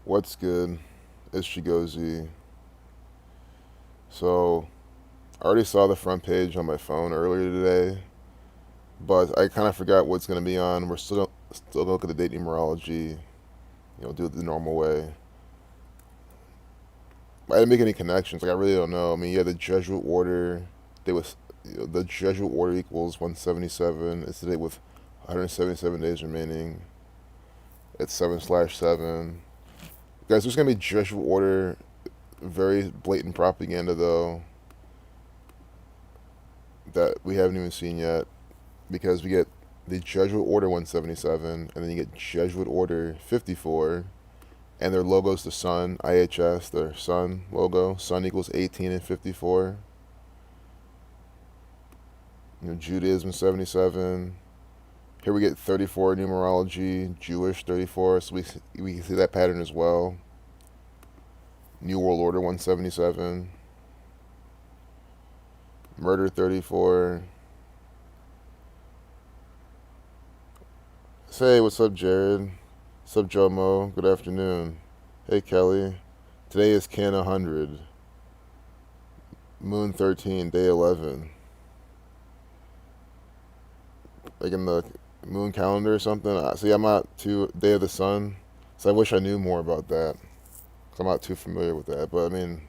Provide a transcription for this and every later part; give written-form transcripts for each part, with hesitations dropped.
What's good? It's Shigozi. So, I already saw the front page on my phone earlier today, but I kind of forgot what's going to be on. We're still gonna look at the date numerology, do it the normal way. I didn't make any connections. Like I really don't know. I mean, yeah, the Jesuit order. They was the Jesuit order equals 177. It's the date with 177 days remaining. It's 7/7. Guys, there's gonna be Jesuit order. Very blatant propaganda though that we haven't even seen yet, because we get the Jesuit Order 177, and then you get Jesuit Order 54, and their logo's the sun, IHS, their sun logo. Sun equals 18 and 54. Judaism 77. Here we get 34 numerology, Jewish 34, so we can see that pattern as well. New World Order 177. Murder 34. Say, what's up, Jared? What's up, Jomo? Good afternoon. Hey, Kelly. Today is Can 100. Moon 13, day 11. Like in the moon calendar or something. See, I'm not too. Day of the sun. So I wish I knew more about that. Because I'm not too familiar with that. But I mean,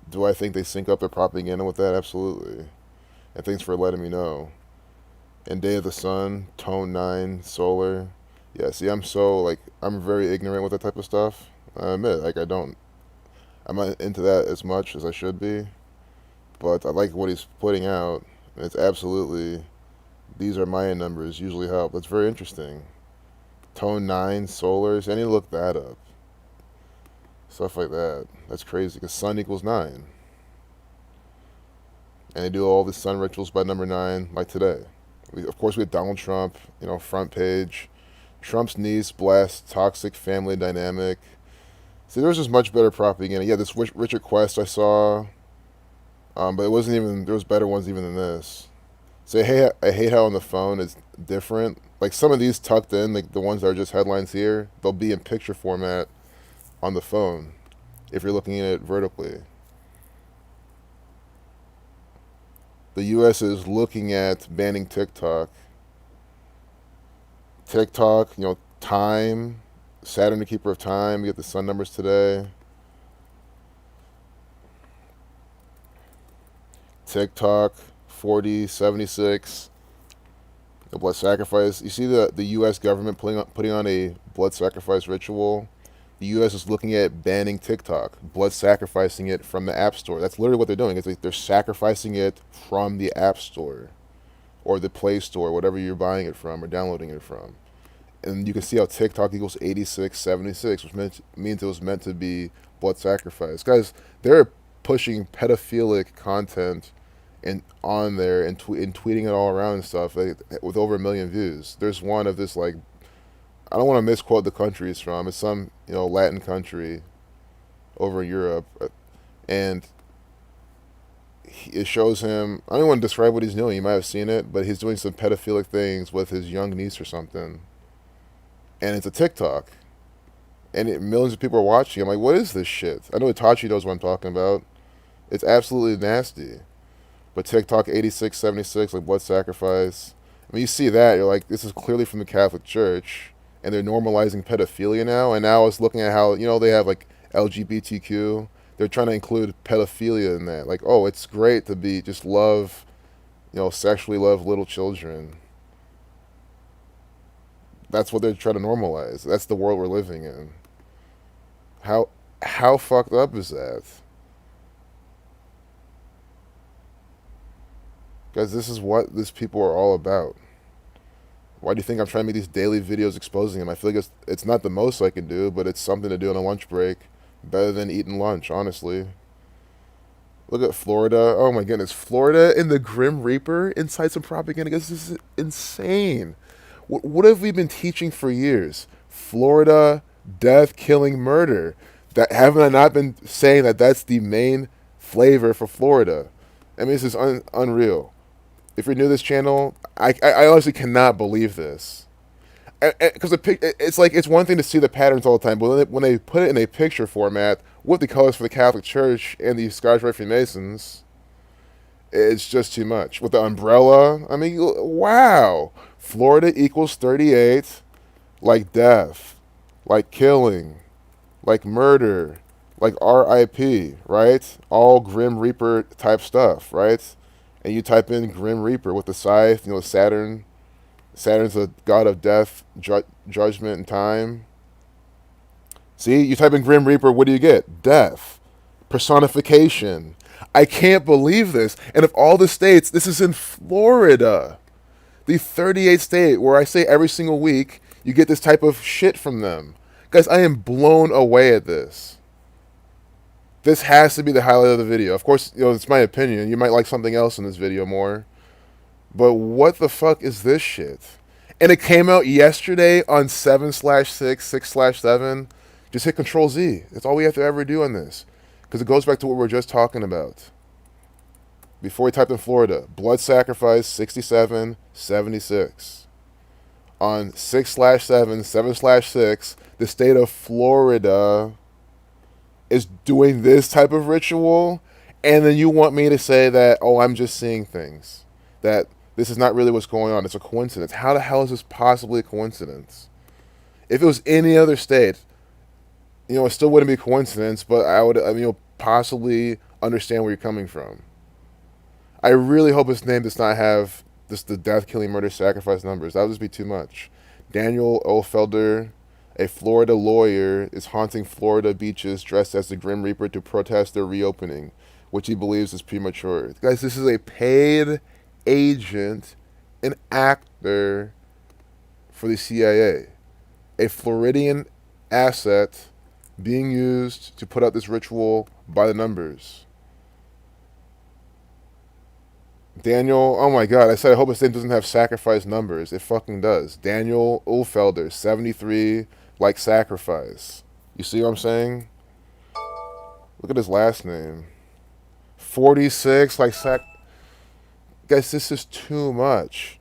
do I think they sync up their propaganda with that? Absolutely. And thanks for letting me know. And Day of the Sun, Tone 9, Solar. Yeah, see, I'm very ignorant with that type of stuff. I admit, like, I'm not into that as much as I should be. But I like what he's putting out. And it's absolutely, these are Mayan numbers, usually help. That's very interesting. Tone 9, Solars, I need to look that up. Stuff like that. That's crazy, because Sun equals 9. And they do all the sun rituals by number 9, like today. Of course, we have Donald Trump, front page. Trump's niece blasts toxic family dynamic. See, there was just much better propaganda. Yeah, this Richard Quest I saw, but it wasn't even. There was better ones even than this. So I hate how on the phone it's different. Like some of these tucked in, like the ones that are just headlines here, they'll be in picture format on the phone if you're looking at it vertically. The U.S. is looking at banning TikTok. TikTok, time, Saturn the Keeper of Time. You get the sun numbers today. TikTok, 40, 76. The blood sacrifice. You see the U.S. government putting on a blood sacrifice ritual. The U.S. is looking at banning TikTok, blood sacrificing it from the App Store. That's literally what they're doing. It's like they're sacrificing it from the App Store or the Play Store, whatever you're buying it from or downloading it from. And you can see how TikTok equals 8676, which means it was meant to be blood sacrifice. Guys, they're pushing pedophilic content on there and tweeting it all around and stuff, like, with over 1 million views. There's one of this, like, I don't want to misquote the country it's from. It's some Latin country over in Europe, and it shows him. I don't want to describe what he's doing. You might have seen it, but he's doing some pedophilic things with his young niece or something, and it's a TikTok, and millions of people are watching. I'm like, what is this shit? I know Itachi knows what I'm talking about. It's absolutely nasty. But TikTok 8676, like blood sacrifice. I mean, you see that, you're like, this is clearly from the Catholic Church, and they're normalizing pedophilia now. And now I was looking at how, they have like LGBTQ. They're trying to include pedophilia in that. Like, oh, it's great to be just love, sexually love little children. That's what they're trying to normalize. That's the world we're living in. How how fucked up is that? Guys, this is what these people are all about. Why do you think I'm trying to make these daily videos exposing them? I feel like it's not the most I can do, but it's something to do on a lunch break. Better than eating lunch, honestly. Look at Florida. Oh my goodness. Florida and the Grim Reaper inside some propaganda. Guys, this is insane. What have we been teaching for years? Florida, death, killing, murder. That haven't I not been saying that that's the main flavor for Florida? I mean, this is unreal. If you're new to this channel, I honestly cannot believe this. because it's like it's one thing to see the patterns all the time, but when they put it in a picture format with the colors for the Catholic Church and the Scottish Rite Freemasons, it's just too much. With the umbrella, I mean, wow. Florida equals 38, like death, like killing, like murder, like RIP, right? All Grim Reaper type stuff, right? And you type in Grim Reaper with the scythe, Saturn. Saturn's the god of death, judgment, and time. See, you type in Grim Reaper, what do you get? Death, personification. I can't believe this. And of all the states, this is in Florida, the 38th state where I say every single week you get this type of shit from them. Guys, I am blown away at this. This has to be the highlight of the video. Of course, it's my opinion. You might like something else in this video more. But what the fuck is this shit? And it came out yesterday on 7/6, 6/7. Just hit Control Z. That's all we have to ever do on this. Because it goes back to what we were just talking about. Before we typed in Florida, blood sacrifice 6776. On 6/7, 7/6, the state of Florida is doing this type of ritual. And then you want me to say that, oh, I'm just seeing things. That this is not really what's going on. It's a coincidence. How the hell is this possibly a coincidence? If it was any other state, it still wouldn't be a coincidence, but I would, possibly understand where you're coming from. I really hope his name does not have the death, killing, murder, sacrifice numbers. That would just be too much. Daniel Ohlfelder, a Florida lawyer, is haunting Florida beaches dressed as the Grim Reaper to protest their reopening, which he believes is premature. Guys, this is a paid agent, an actor for the CIA, a Floridian asset being used to put out this ritual by the numbers. Daniel, oh my god, I said I hope his name doesn't have sacrifice numbers. It fucking does. Daniel Ohlfelder, 73, like sacrifice. You see what I'm saying? Look at his last name. 46, like Guys, this is too much.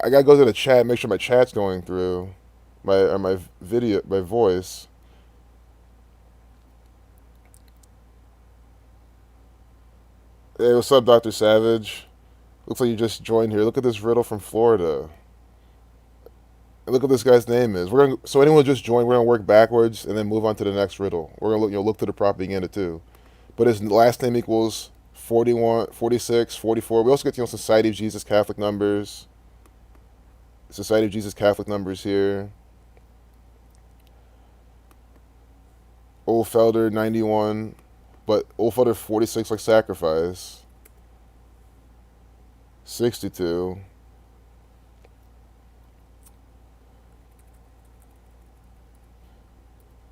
I gotta go to the chat, make sure my chat's going through. My video, my voice. Hey, what's up, Dr. Savage? Looks like you just joined here. Look at this riddle from Florida. And look what this guy's name is. So anyone who just joined, we're gonna work backwards and then move on to the next riddle. We're gonna look to the propaganda too. But his last name equals 41, 46, 44. We also get Society of Jesus Catholic numbers. Society of Jesus Catholic numbers here. Ohlfelder 91, but Ohlfelder 46 like sacrifice. 62.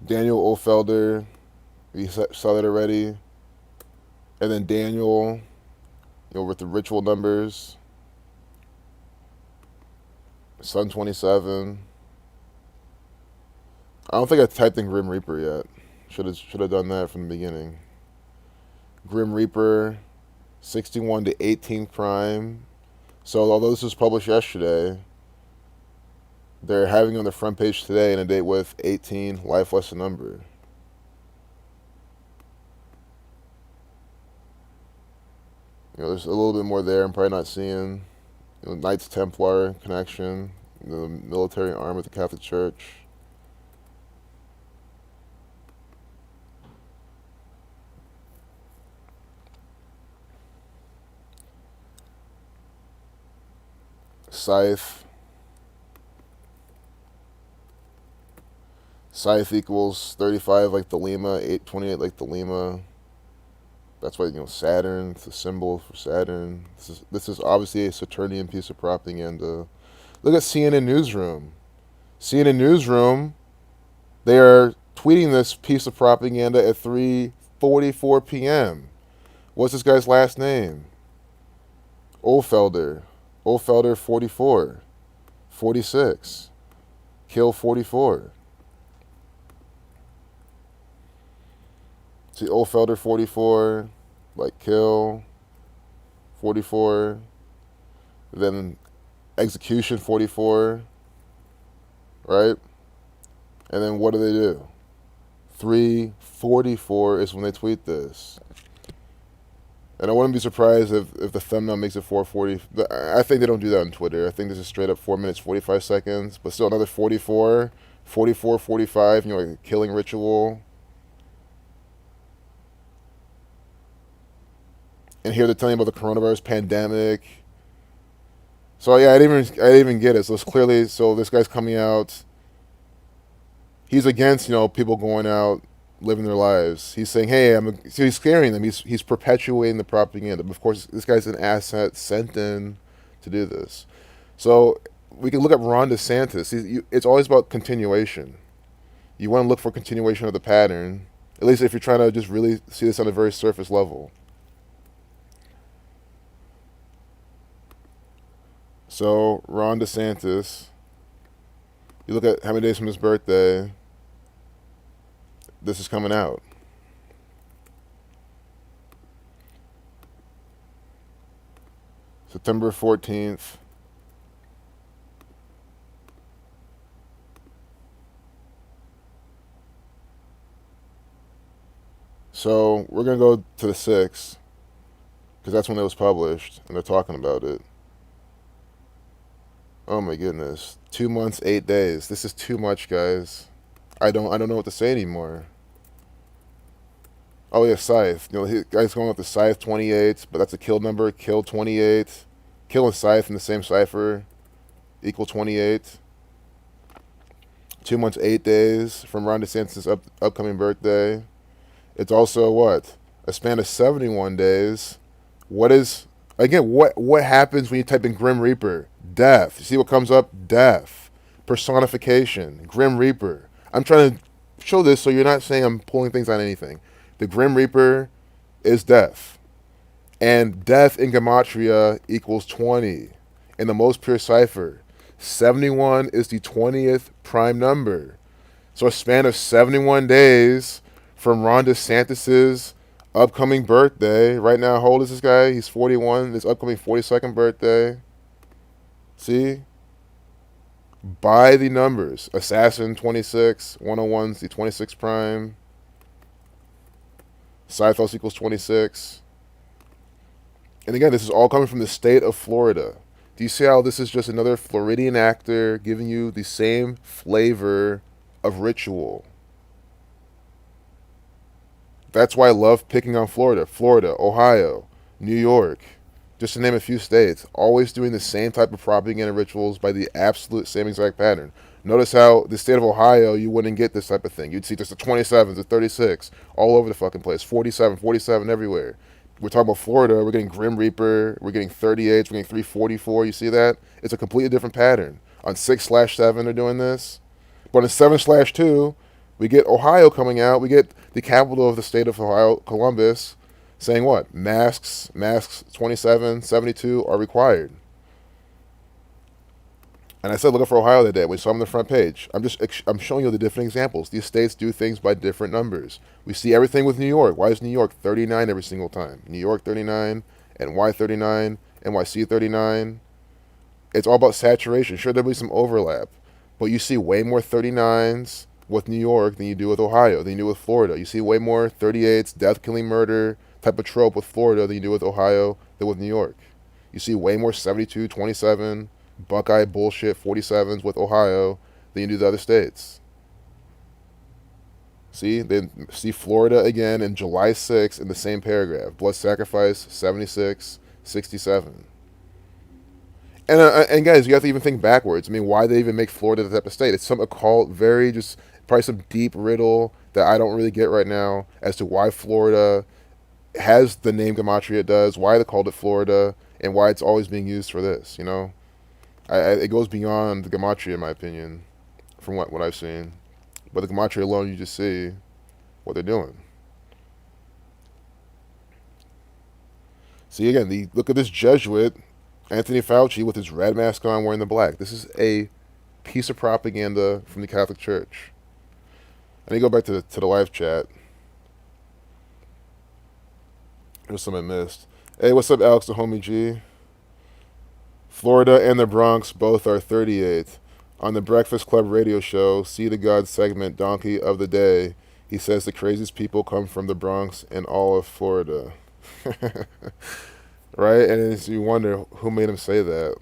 Daniel Ohlfelder, we saw that already. And then Daniel, with the ritual numbers. Sun 27. I don't think I typed in Grim Reaper yet. Should have done that from the beginning. Grim Reaper, 61 to 18th prime. So although this was published yesterday, they're having on the front page today in a date with 18, life lesson number. There's a little bit more there I'm probably not seeing. Knights Templar connection, the military arm of the Catholic Church. Scythe. Scythe equals 35 like the Lima, 828 like the Lima. That's why, Saturn, it's a symbol for Saturn. This is obviously a Saturnian piece of propaganda. Look at CNN Newsroom. CNN Newsroom, they are tweeting this piece of propaganda at 3:44 p.m. What's this guy's last name? Ohlfelder. Ohlfelder 44. 46. Kill 44. See, Ohlfelder 44, like kill 44, then execution 44. right? And then what do? 3:44 is when they tweet this. And I wouldn't be surprised if the thumbnail makes it 4:40. I think they don't do that on Twitter. I think this is straight up 4 minutes 45 seconds. But still another 44, 44, 45. You know, like a killing ritual. And here they're telling you about the coronavirus pandemic. So yeah, I didn't even get it. So it's clearly this guy's coming out. He's against people going out living their lives. He's saying, hey, so he's scaring them. He's perpetuating the propaganda. But of course, this guy's an asset sent in to do this. So we can look at Ron DeSantis. It's always about continuation. You want to look for continuation of the pattern, at least if you're trying to just really see this on a very surface level. So Ron DeSantis, you look at how many days from his birthday, this is coming out. September 14th. So we're going to go to the 6th, because that's when it was published, and they're talking about it. Oh my goodness. 2 months, 8 days. This is too much, guys. I don't know what to say anymore. Oh yeah, Scythe. Guy's going with the Scythe 28, but that's a kill number. Kill 28. Kill and Scythe in the same cipher equal 28. 2 months, 8 days from Ron DeSantis' upcoming birthday. It's also what? A span of 71 days. What happens when you type in Grim Reaper? Death. You see what comes up? Death. Personification. Grim Reaper. I'm trying to show this so you're not saying I'm pulling things on anything. The Grim Reaper is death. And death in Gematria equals 20. In the most pure cipher, 71 is the 20th prime number. So a span of 71 days from Ron DeSantis' upcoming birthday. Right now, how old is this guy? He's 41. His upcoming 42nd birthday. See? By the numbers. Assassin 26. 101's the 26 prime. Scythos equals 26. And again, this is all coming from the state of Florida. Do you see how this is just another Floridian actor giving you the same flavor of ritual? That's why I love picking on Florida. Florida, Ohio, New York, just to name a few states, always doing the same type of propaganda rituals by the absolute same exact pattern. Notice how the state of Ohio, you wouldn't get this type of thing. You'd see just the 27s, the 36, all over the fucking place. 47, 47 everywhere. We're talking about Florida, we're getting Grim Reaper, we're getting 38s, we're getting 344. You see that? It's a completely different pattern. On 6/7, they're doing this. But on 7/2, we get Ohio coming out. We get the capital of the state of Ohio, Columbus, saying what? Masks 27, 72 are required. And I said, look up for Ohio that day. We saw them on the front page. I'm showing you the different examples. These states do things by different numbers. We see everything with New York. Why is New York 39 every single time? New York 39, NY 39, NYC 39. It's all about saturation. Sure, there'll be some overlap, but you see way more 39s with New York than you do with Ohio, than you do with Florida. You see way more 38s, death, killing, murder type of trope with Florida than you do with Ohio than with New York. You see way more 72, 27, Buckeye bullshit 47s with Ohio than you do the other states. See Florida again in July 6th in the same paragraph. Blood sacrifice 76, 67. And guys, you have to even think backwards. I mean, why they even make Florida the type of state? It's some occult, very just probably some deep riddle that I don't really get right now as to why Florida has the name Gematria it does, why they called it Florida, and why it's always being used for this. It goes beyond the Gematria in my opinion, from what I've seen. But the Gematria alone, you just see what they're doing. See again, look at this Jesuit, Anthony Fauci, with his red mask on, wearing the black. This is a piece of propaganda from the Catholic Church. I need to go back to the live chat. There's some I missed. Hey, what's up, Alex the homie G? Florida and the Bronx both are 38. On the Breakfast Club radio show, See the God segment, Donkey of the Day, he says the craziest people come from the Bronx and all of Florida. Right? And it's, you wonder who made him say that.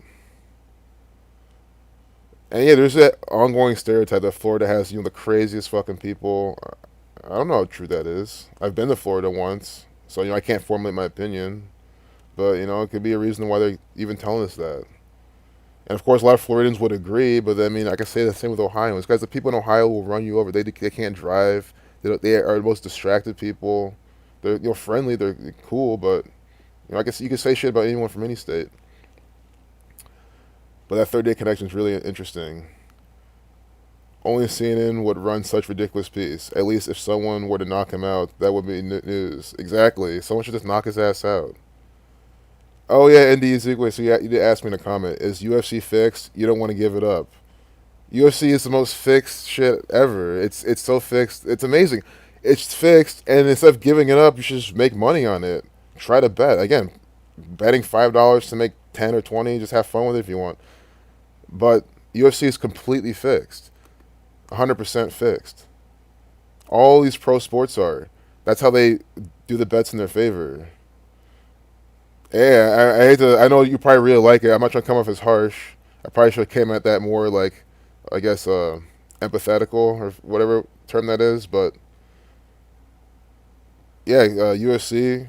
And yeah, there's that ongoing stereotype that Florida has, the craziest fucking people. I don't know how true that is. I've been to Florida once, so I can't formulate my opinion. But it could be a reason why they're even telling us that. And of course, a lot of Floridians would agree. But I mean, I can say the same with Ohioans. Guys, the people in Ohio will run you over. They can't drive. They are the most distracted people. They're friendly. They're cool. But I guess you can say shit about anyone from any state. But that third day connection is really interesting. Only CNN would run such ridiculous piece. At least if someone were to knock him out, that would be news. Exactly. Someone should just knock his ass out. Oh yeah, ND Ezekwe. So you did ask me in a comment. Is UFC fixed? You don't want to give it up. UFC is the most fixed shit ever. It's so fixed. It's amazing. It's fixed, and instead of giving it up, you should just make money on it. Try to bet again. Betting $5 to make 10 or 20. Just have fun with it if you want. But UFC is completely fixed. 100% fixed. All these pro sports are. That's how they do the bets in their favor. Yeah, I hate to. I know you probably really like it. I'm not trying to come off as harsh. I probably should have came at that more like, I guess, empathetical or whatever term that is. But yeah, UFC,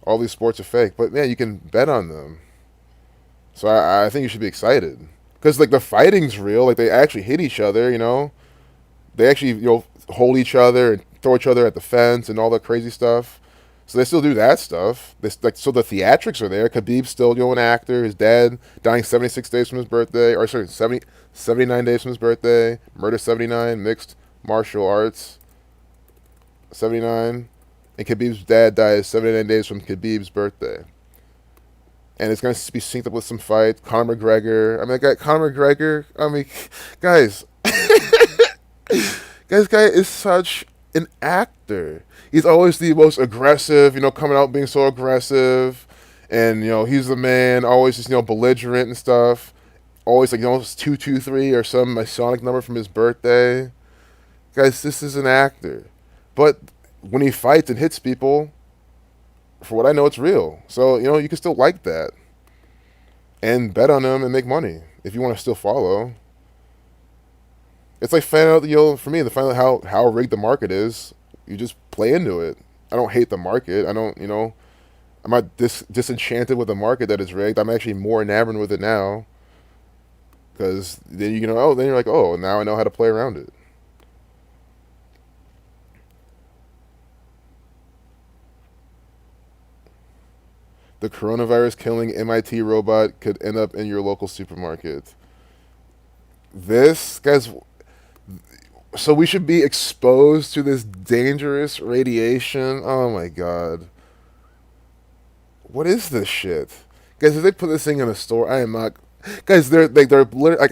all these sports are fake. But man, you can bet on them. So I think you should be excited because like the fighting's real. Like they actually hit each other. They actually hold each other and throw each other at the fence and all that crazy stuff. So they still do that stuff. So the theatrics are there. Khabib's still an actor. His dad dying 76 days from his birthday, or sorry, 79 days from his birthday. Murder 79, mixed martial arts 79, and Khabib's dad dies 79 days from Khabib's birthday. And it's going to be synced up with some fight. Conor McGregor. I mean, Conor McGregor. I mean, guys, this guy is such an actor. He's always the most aggressive, coming out being so aggressive. And, he's the man, always just, belligerent and stuff. Always like, it's 223 or some Masonic number from his birthday. Guys, this is an actor. But when he fights and hits people, for what I know, it's real. So, you can still like that. And bet on him and make money if you want to still follow. It's like finding out, for me, to find out how rigged the market is. You just play into it. I don't hate the market. I don't, I'm not disenchanted with the market that is rigged. I'm actually more enamored with it now. Because then then you're like, oh, now I know how to play around it. The coronavirus killing MIT robot could end up in your local supermarket. This, guys, so we should be exposed to this dangerous radiation. Oh my god. What is this shit? Guys, if they put this thing in a store, I am not. Guys, they're like,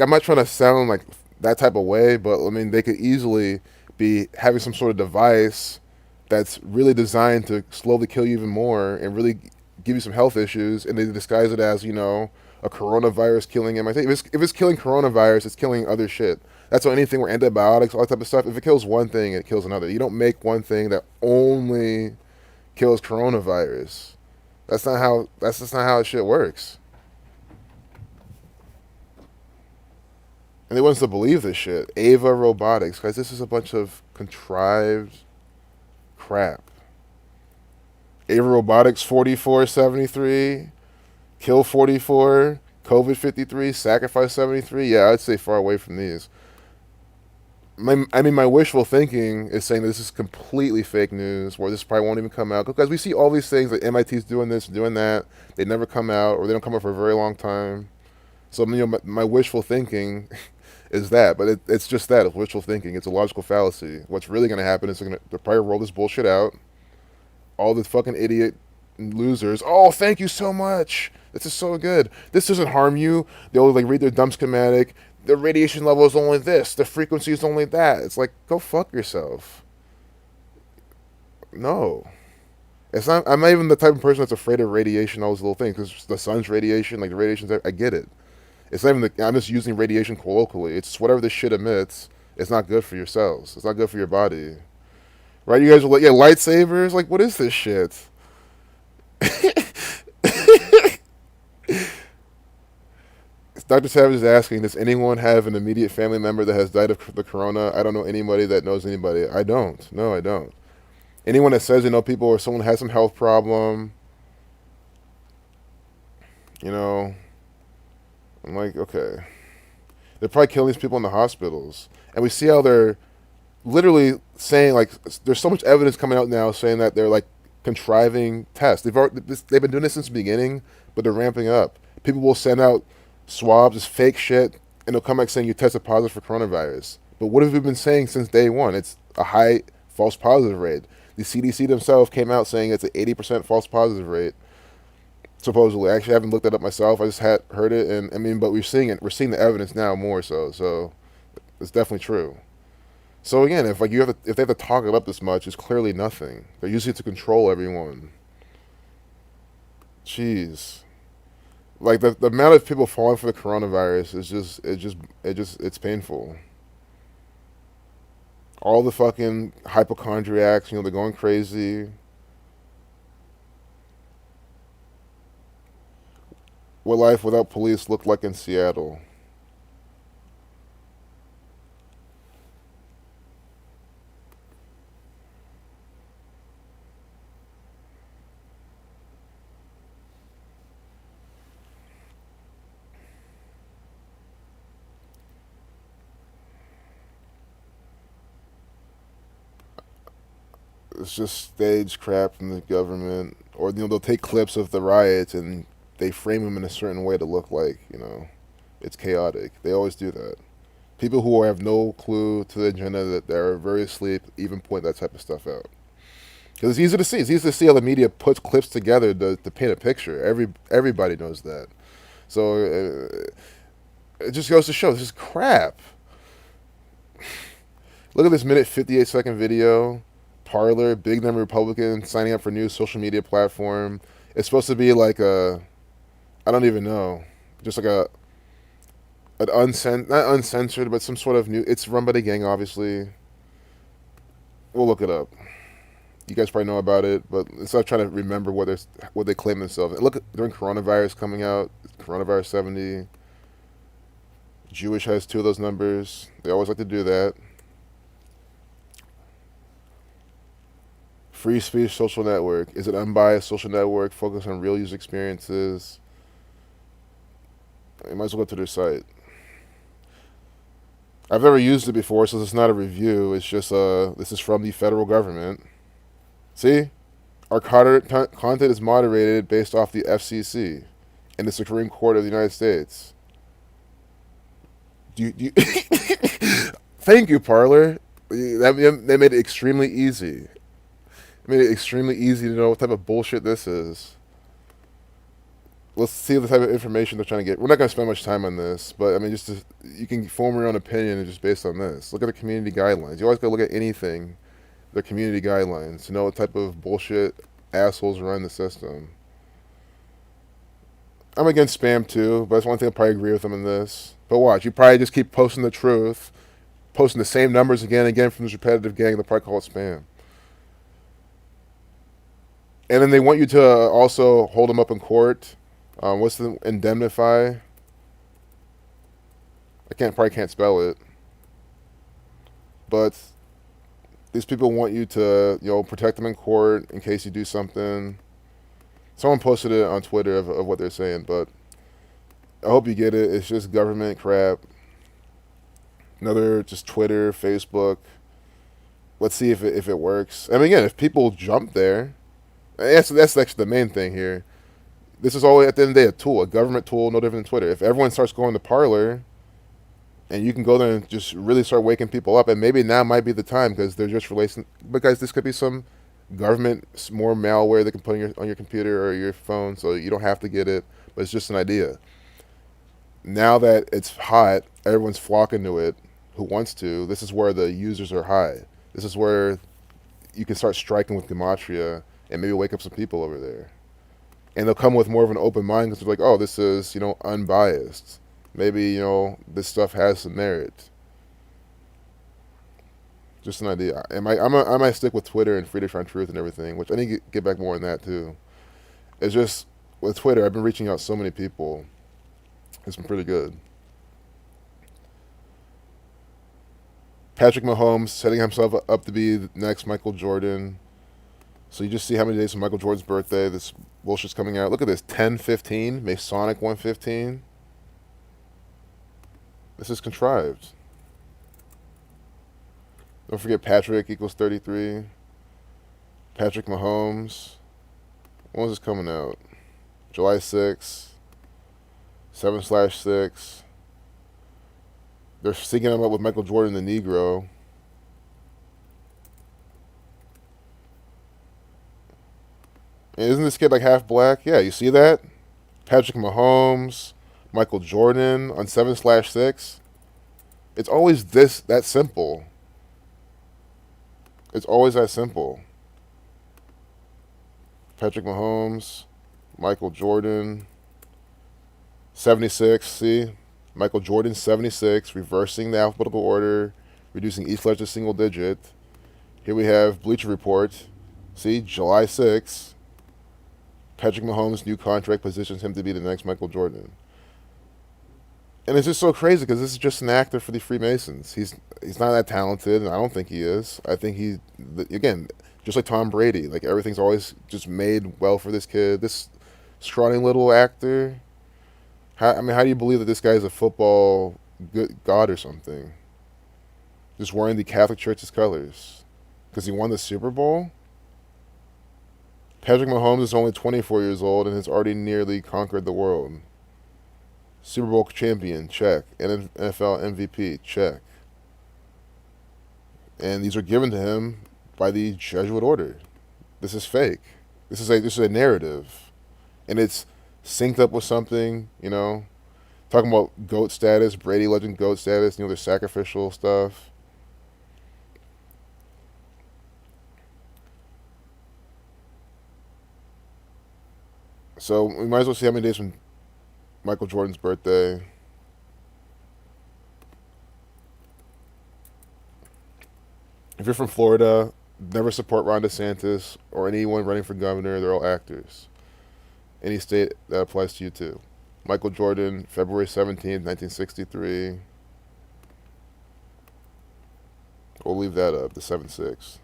I'm not trying to sound like that type of way, but I mean, they could easily be having some sort of device that's really designed to slowly kill you even more and really give you some health issues, and they disguise it as, a coronavirus killing MIT. If it's killing coronavirus, it's killing other shit. That's why anything where antibiotics, all that type of stuff, if it kills one thing, it kills another. You don't make one thing that only kills coronavirus. That's just not how shit works. And they want us to believe this shit. Ava Robotics. Guys, this is a bunch of contrived crap. Ava Robotics 4473, Kill 44, COVID 53, Sacrifice 73. Yeah, I'd say far away from these. My wishful thinking is saying that this is completely fake news, where this probably won't even come out. Because we see all these things, like MIT's doing this, doing that. They never come out, or they don't come out for a very long time. So, my wishful thinking is that. But it's just that. It's wishful thinking. It's a logical fallacy. What's really going to happen is they'll probably roll this bullshit out. All the fucking idiot losers. Oh, thank you so much. This is so good. This doesn't harm you. They'll like read their dumb schematic. The radiation level is only this. The frequency is only that. It's like, go fuck yourself. No. It's not. I'm not even the type of person that's afraid of radiation, all those little things. Because the sun's radiation, like the radiation's there. I get it. It's not even I'm just using radiation colloquially. It's whatever this shit emits. It's not good for your cells. It's not good for your body. Right? You guys are like, yeah, lightsabers. Like, what is this shit? Dr. Savage is asking, does anyone have an immediate family member that has died of the corona? I don't know anybody that knows anybody. I don't. No, I don't. Anyone that says they know people or someone has some health problem, you know, I'm like, okay. They're probably killing these people in the hospitals. And we see how they're literally saying, like, there's so much evidence coming out now saying that they're, like, contriving tests. They've been doing this since the beginning, but they're ramping up. People will send out swabs, this fake shit, and they'll come back saying you tested positive for coronavirus. But what have we been saying since day one? It's a high false positive rate. The CDC themselves came out saying it's an 80% false positive rate, supposedly. Actually, I haven't looked that up myself. I just had heard it, and I mean, but we're seeing it. We're seeing the evidence now more so. So it's definitely true. So again, if if they have to talk it up this much, it's clearly nothing. They're using it to control everyone. Jeez. Like the amount of people falling for the coronavirus is it's painful. All the fucking hypochondriacs, they're going crazy. What life without police looked like in Seattle. It's just stage crap from the government, or they'll take clips of the riots and they frame them in a certain way to look like it's chaotic. They always do that. People who have no clue to the agenda, that they're very asleep, even point that type of stuff out. Because it's easy to see. It's easy to see how the media puts clips together to paint a picture. Everybody knows that. So it just goes to show this is crap. Look at this minute 58-second video. Parler, big number of Republicans signing up for new social media platform. It's supposed to be like I don't even know, just like an not uncensored, but some sort of new. It's run by the gang, obviously. We'll look it up. You guys probably know about it, but instead of trying to remember what they claim themselves. And look during coronavirus coming out, coronavirus 70. Jewish has 2 of those numbers. They always like to do that. Free speech social network. Is it unbiased social network focused on real user experiences? You might as well go to their site. I've never used it before, so it's not a review. It's just this is from the federal government. See? Our content is moderated based off the FCC and the Supreme Court of the United States. Do you Thank you, Parler. They made it extremely easy. They made it extremely easy to know what type of bullshit this is. Let's see the type of information they're trying to get. We're not going to spend much time on this, but I mean, you can form your own opinion just based on this. Look at the community guidelines. You always got to look at anything, the community guidelines, to know what type of bullshit assholes run the system. I'm against spam too, but that's one thing I probably agree with them in this. But watch, you probably just keep posting the truth, posting the same numbers again and again from this repetitive gang. They'll probably call it spam. And then they want you to also hold them up in court. What's the indemnify? Probably can't spell it. But these people want you to, protect them in court in case you do something. Someone posted it on Twitter of what they're saying, but I hope you get it. It's just government crap. Another just Twitter, Facebook. Let's see if it works. I mean, again, if people jump there, that's actually the main thing here. This is always, at the end of the day, a tool, a government tool, no different than Twitter. If everyone starts going to Parler, and you can go there and just really start waking people up, and maybe now might be the time because they're just releasing. Because this could be some government more malware they can put on your computer or your phone, so you don't have to get it. But it's just an idea. Now that it's hot, everyone's flocking to it. Who wants to? This is where the users are high. This is where you can start striking with gematria and maybe wake up some people over there. And they'll come with more of an open mind because they're like, oh, this is, unbiased. maybe, this stuff has some merit. Just an idea. I might stick with Twitter and Free to Find Truth and everything, which I need to get back more on that too. It's just with Twitter, I've been reaching out so many people. It's been pretty good. Patrick Mahomes setting himself up to be the next Michael Jordan. So you just see how many days from Michael Jordan's birthday this bullshit's coming out. Look at this, 10-15, Masonic 115. This is contrived. Don't forget Patrick equals 33. Patrick Mahomes. When was this coming out? July 6th. 7/6. They're syncing him up with Michael Jordan, the Negro. And isn't this kid like half black? Yeah, you see that? Patrick Mahomes, Michael Jordan on 7/6. It's always that simple. It's always that simple. Patrick Mahomes, Michael Jordan, 76. See? Michael Jordan, 76, reversing the alphabetical order, reducing each letter to single digit. Here we have Bleacher Report. See? July 6th. Patrick Mahomes' new contract positions him to be the next Michael Jordan. And it's just so crazy because this is just an actor for the Freemasons. He's not that talented, and I don't think he is. I think again, just like Tom Brady, like everything's always just made well for this kid. This scrawny little actor. How do you believe that this guy is a football god or something? Just wearing the Catholic Church's colors because he won the Super Bowl. Patrick Mahomes is only 24 years old and has already nearly conquered the world. Super Bowl champion, check. NFL MVP, check. And these are given to him by the Jesuit order. This is fake. This is a narrative, and it's synced up with something. Talking about GOAT status, Brady legend GOAT status. Their sacrificial stuff. So we might as well see how many days from Michael Jordan's birthday. If you're from Florida, never support Ron DeSantis or anyone running for governor. They're all actors. Any state, that applies to you too. Michael Jordan, February 17th, 1963. We'll leave that up, the 7/6.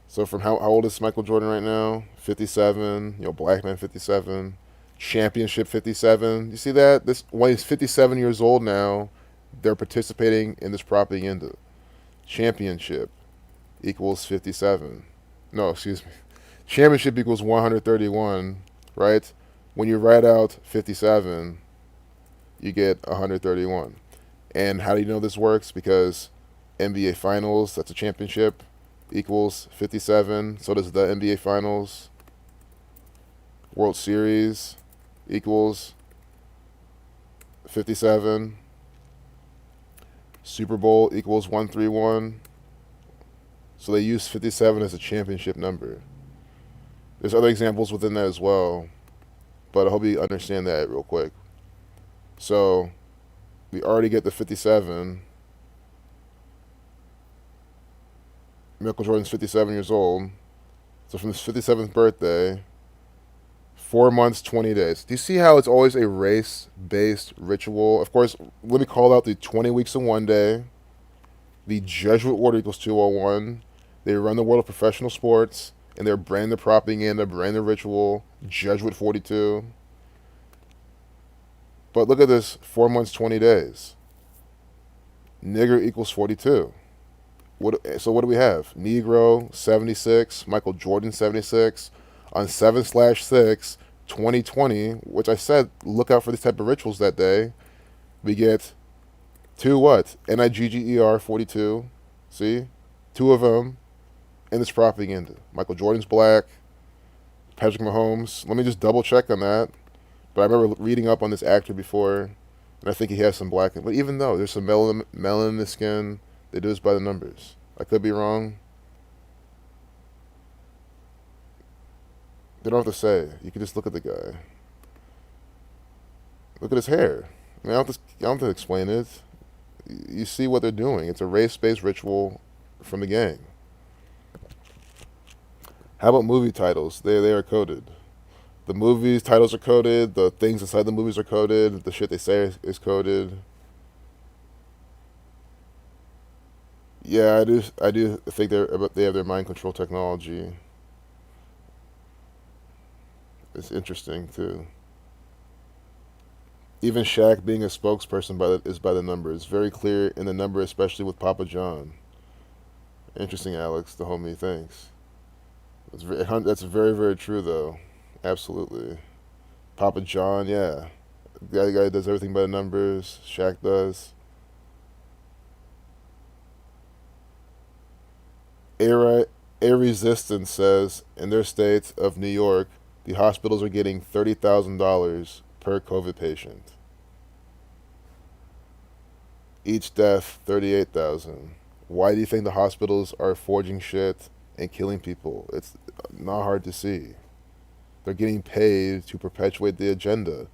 So from how old is Michael Jordan right now? 57. Black man 57. Championship 57. You see that? When he's 57 years old now, they're participating in this propaganda. Championship equals 57. No, excuse me. Championship equals 131, right? When you write out 57, you get 131. And how do you know this works? Because NBA Finals, that's a championship, equals 57. So does the NBA Finals. World Series equals 57. Super Bowl equals 131. So they use 57 as a championship number. There's other examples within that as well, but I hope you understand that real quick. So we already get the 57. Michael Jordan's 57 years old. So from his 57th birthday, 4 months, 20 days. Do you see how it's always a race-based ritual? Of course, let me call out the 20 weeks in one day. The Jesuit order equals 201. They run the world of professional sports, and they're brand the propaganda, brand the ritual, Jesuit 42. But look at this, 4 months, 20 days. Nigger equals 42. So what do we have? Negro, 76. Michael Jordan, 76. On 7/6, 2020, which I said, look out for these type of rituals that day. We get two what? Nigger 42. See? Two of them. And it's propaganda. Michael Jordan's black. Patrick Mahomes. Let me just double check on that. But I remember reading up on this actor before, and I think he has some black. But even though there's some melanin in the skin, they do this by the numbers. I could be wrong. They don't have to say. You can just look at the guy. Look at his hair. I mean, I don't have to explain it. You see what they're doing. It's a race-based ritual from the gang. How about movie titles? They are coded. The movies titles are coded. The things inside the movies are coded. The shit they say is coded. Yeah, I do. I do think they have their mind control technology. It's interesting too. Even Shaq being a spokesperson is by the number. It's very clear in the number, especially with Papa John. Interesting, Alex, the homie. Thanks. That's very, very true, though. Absolutely. Papa John, yeah. The guy does everything by the numbers. Shaq does. A, A Resistance says in their state of New York, the hospitals are getting $30,000 per COVID patient. Each death, 38,000. Why do you think the hospitals are forging shit and killing people? It's not hard to see. They're getting paid to perpetuate the agenda.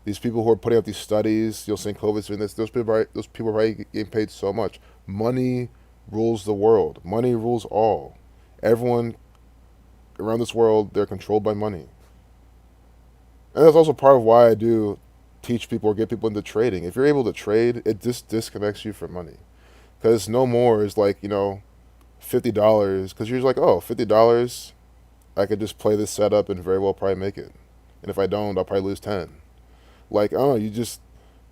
These people who are putting out these studies, saying COVID's doing this, those people are probably getting paid so much. Money rules the world. Money rules all. Everyone around this world, they're controlled by money. And that's also part of why I do teach people or get people into trading. If you're able to trade, it just disconnects you from money. Because no more is like, $50. Because you're just like, oh, $50, I could just play this setup and very well probably make it. And if I don't, I'll probably lose 10. Like, I don't know,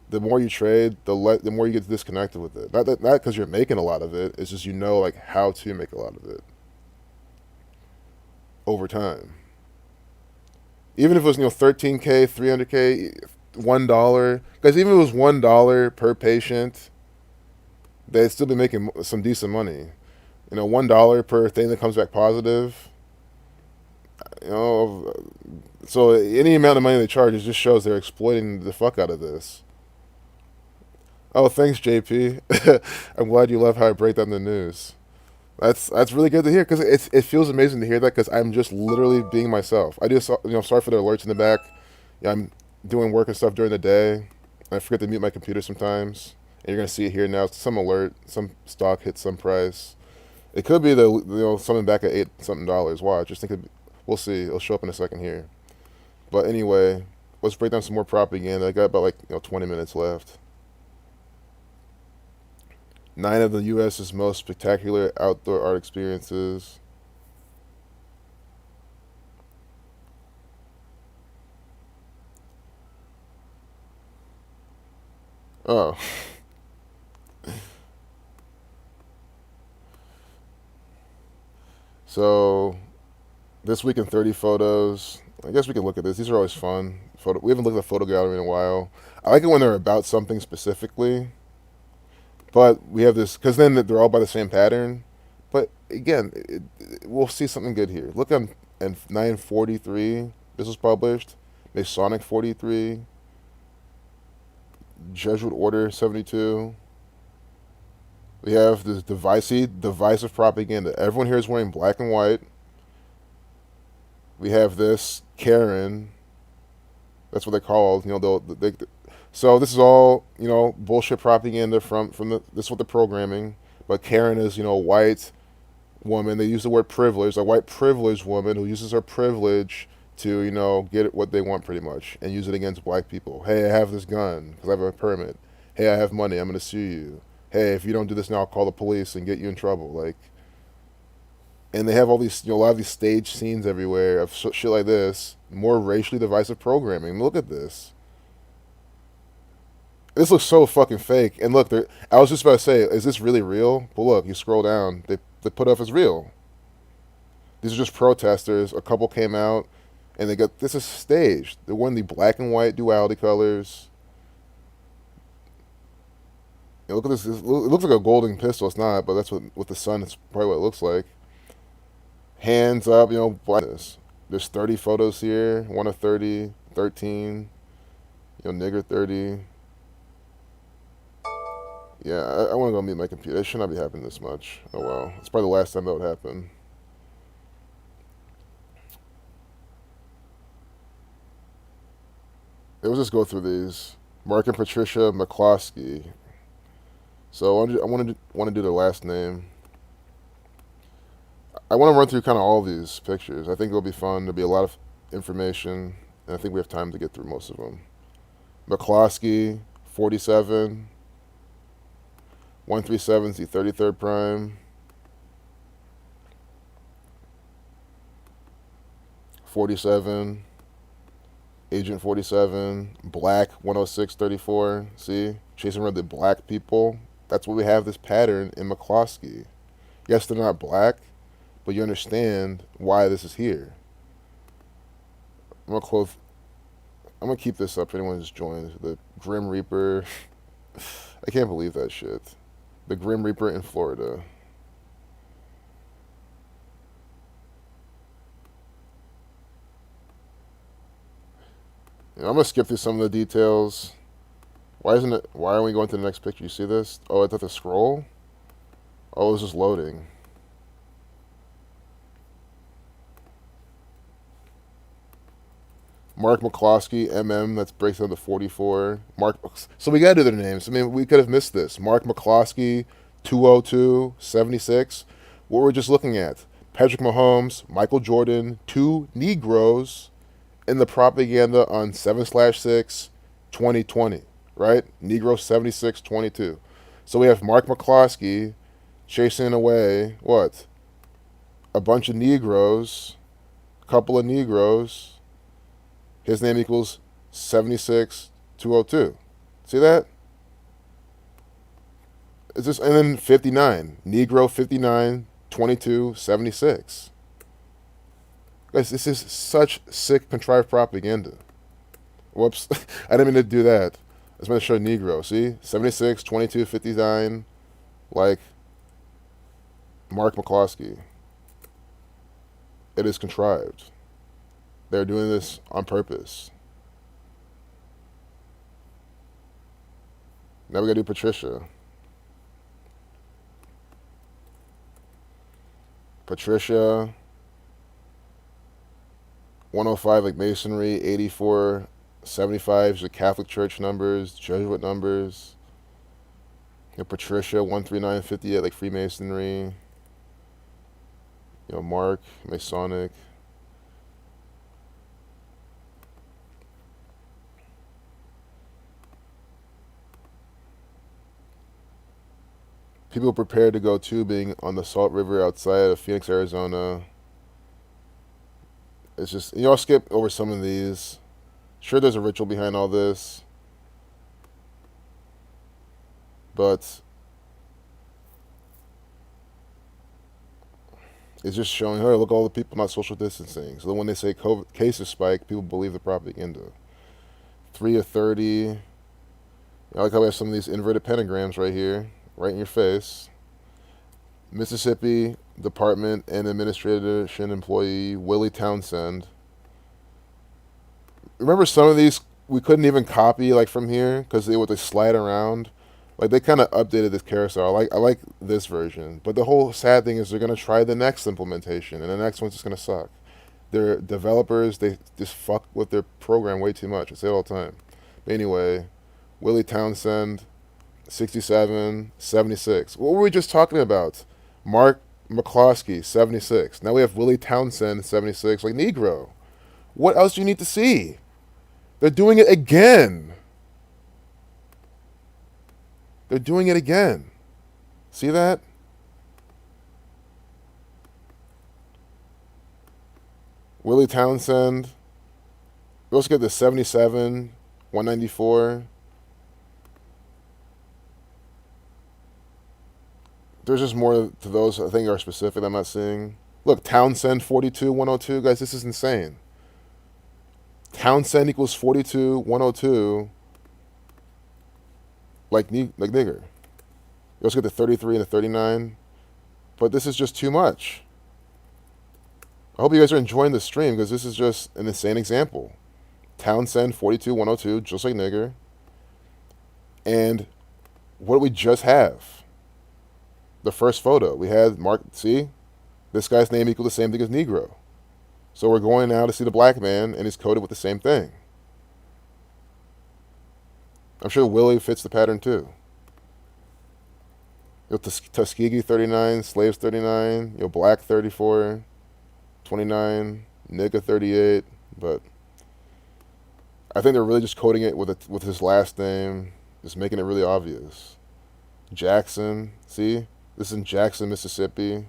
the more you trade, the more you get disconnected with it. Not because you're making a lot of it, it's just like how to make a lot of it over time. Even if it was 13K, 300K, $1, guys. Even if it was $1 per patient, they'd still be making some decent money. $1 per thing that comes back positive. So any amount of money they charge, it just shows they're exploiting the fuck out of this. Oh, thanks, JP. I'm glad you love how I break down the news. That's really good to hear because it feels amazing to hear that because I'm just literally being myself. I do sorry for the alerts in the back. Yeah, I'm doing work and stuff during the day. I forget to mute my computer sometimes, and you're gonna see it here now. Some alert, some stock hit some price. It could be something back at $8 something. Watch, just think we'll see. It'll show up in a second here. But anyway, let's break down some more propaganda. I got about 20 minutes left. 9 of the U.S.'s most spectacular outdoor art experiences. Oh. So, this week in 30 photos. I guess we can look at this. These are always fun. We haven't looked at the photo gallery in a while. I like it when they're about something specifically. But we have this, because then they're all by the same pattern. But again, we'll see something good here. Look on and 943. This was published. Masonic 43. Jesuit Order 72. We have this divisive propaganda. Everyone here is wearing black and white. We have this Karen. That's what they call. So this is all bullshit propaganda from this is what the programming. But Karen is a white woman. They use the word privilege, a white privileged woman who uses her privilege to get what they want pretty much and use it against black people. Hey, I have this gun because I have a permit. Hey, I have money. I'm gonna sue you. Hey, if you don't do this now, I'll call the police and get you in trouble. And they have all these a lot of these stage scenes everywhere of shit like this. More racially divisive programming. Look at this. This looks so fucking fake. And look, I was just about to say, is this really real? But look, you scroll down, they put up as real. These are just protesters. A couple came out, and this is staged. They're wearing the black and white duality colors. Look at this. It looks like a golden pistol. It's not, but that's what with the sun. It's probably what it looks like. Hands up, black. There's 30 photos here. 1 of 30, 13. Nigger 30. Yeah, I want to go mute my computer. It should not be happening this much. Oh well. It's probably the last time that would happen. Let's just go through these. Mark and Patricia McCloskey. So I want to do the last name. I want to run through kind of all these pictures. I think it'll be fun. There'll be a lot of information, and I think we have time to get through most of them. McCloskey, 47, 137 is the 33rd prime, 47, Agent 47, Black 10634. See? Chasing around the black people. That's what we have this pattern in McCloskey. Yes, they're not black, but you understand why this is here. I'm gonna close. I'm gonna keep this up for anyone who's joined. The Grim Reaper. I can't believe that shit. The Grim Reaper in Florida. I'm gonna skip through some of the details. Why isn't it? Why aren't we going to the next picture? You see this? Oh, it's at the scroll. Oh, it's just loading. Mark McCloskey, MM, that breaks down to 44. Mark, so we gotta do their names. I mean, we could have missed this. Mark McCloskey, 202, 76. What we're just looking at. Patrick Mahomes, Michael Jordan, two Negroes in the propaganda on 7/6, 2020, right? Negro 7622. So we have Mark McCloskey chasing away, what? A bunch of Negroes, couple of Negroes. His name equals 76202. See that? It's just, and then 59. Negro 59, 22, 76. Guys, this is such sick, contrived propaganda. Whoops. I didn't mean to do that. I was meant to show Negro. See? 76, 22, 59. Like Mark McCloskey. It is contrived. They're doing this on purpose. Now we gotta do Patricia. Patricia. 105 like Masonry. 84, 75 is the Catholic Church numbers, Jesuit numbers. Patricia 13958 like Freemasonry. Mark, Masonic. People prepared to go tubing on the Salt River outside of Phoenix, Arizona. It's just, I'll skip over some of these. Sure, there's a ritual behind all this. But it's just showing, hey, look, all the people not social distancing. So then when they say COVID cases spike, people believe the propaganda. 3 of 30. I like how we have some of these inverted pentagrams right here, right in your face. Mississippi Department and Administration employee Willie Townsend. Remember some of these we couldn't even copy like from here because they would slide around. Like they kind of updated this carousel. I like this version, but the whole sad thing is they're gonna try the next implementation, and the next one's just gonna suck. Their developers, they just fuck with their program way too much. I say it all the time. But anyway, Willie Townsend, 67, 76. What were we just talking about? Mark McCloskey, 76. Now we have Willie Townsend, 76, like Negro. What else do you need to see? They're doing it again. They're doing it again. See that? Willie Townsend. We also get the 77, 194. There's just more to those I think are specific I'm not seeing. Look, Townsend 42, 102. Guys, this is insane. Townsend equals 42, 102. Like nigger. You also get the 33 and the 39. But this is just too much. I hope you guys are enjoying the stream because this is just an insane example. Townsend 42, 102, just like nigger. And what do we just have? The first photo. We had Mark, see? This guy's name equals the same thing as Negro. So we're going now to see the black man and he's coded with the same thing. I'm sure Willie fits the pattern too. Tuskegee 39, Slaves 39, Black 34, 29, Nigga 38. But I think they're really just coding it with his last name, just making it really obvious. Jackson, see? This is in Jackson, Mississippi.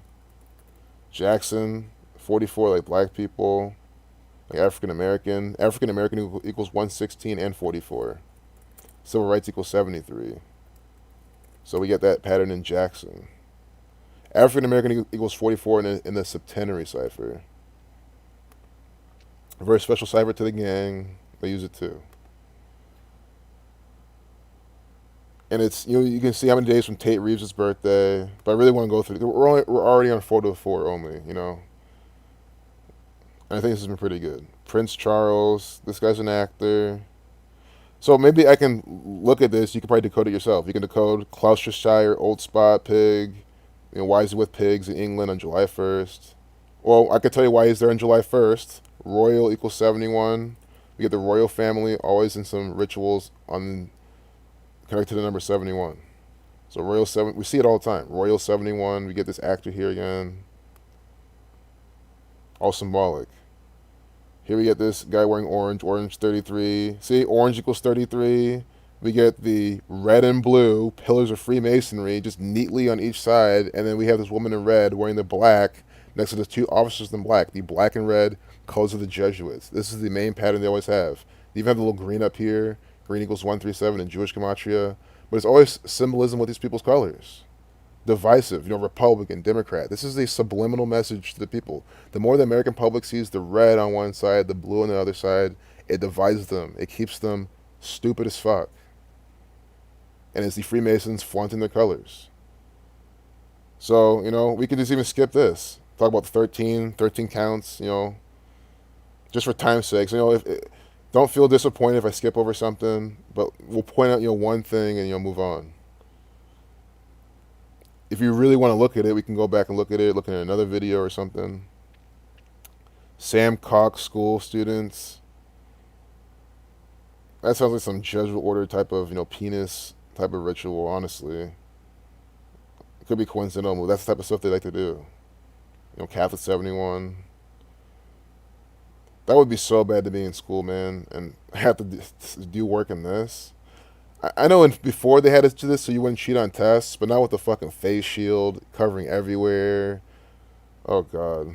Jackson, 44, like black people, like African American. African American equals 116 and 44. Civil rights equals 73. So we get that pattern in Jackson. African American equals 44 in the septenary cipher. A very special cipher to the gang. They use it too. And it's you can see how many days from Tate Reeves' birthday. But I really want to go through. We're already on photo 4 only. And I think this has been pretty good. Prince Charles. This guy's an actor. So maybe I can look at this. You can probably decode it yourself. You can decode Gloucestershire, Old Spot, Pig. Why is he with pigs in England on July 1st? Well, I could tell you why he's there on July 1st. Royal equals 71. We get the royal family always in some rituals connected to the number 71. So Royal 7, we see it all the time. Royal 71, we get this actor here again. All symbolic. Here we get this guy wearing orange 33. See, orange equals 33. We get the red and blue, pillars of Freemasonry, just neatly on each side. And then we have this woman in red wearing the black next to the two officers in black. The black and red colors of the Jesuits. This is the main pattern they always have. They even have the little green up here. Green equals 137 in Jewish Gematria. But it's always symbolism with these people's colors. Divisive, Republican, Democrat. This is a subliminal message to the people. The more the American public sees the red on one side, the blue on the other side, it divides them. It keeps them stupid as fuck. And it's the Freemasons flaunting their colors. So, we could just even skip this. Talk about the 13 counts, just for time's sake. So, don't feel disappointed if I skip over something, but we'll point out, one thing and, move on. If you really want to look at it, we can go back and look at another video or something. Sam Cox School students. That sounds like some Jesuit order type of, penis type of ritual, honestly. It could be coincidental, but that's the type of stuff they like to do. Catholic 71. That would be so bad to be in school, man, and have to do work in this. I know before they had to do this so you wouldn't cheat on tests, but now with the fucking face shield covering everywhere. Oh, God.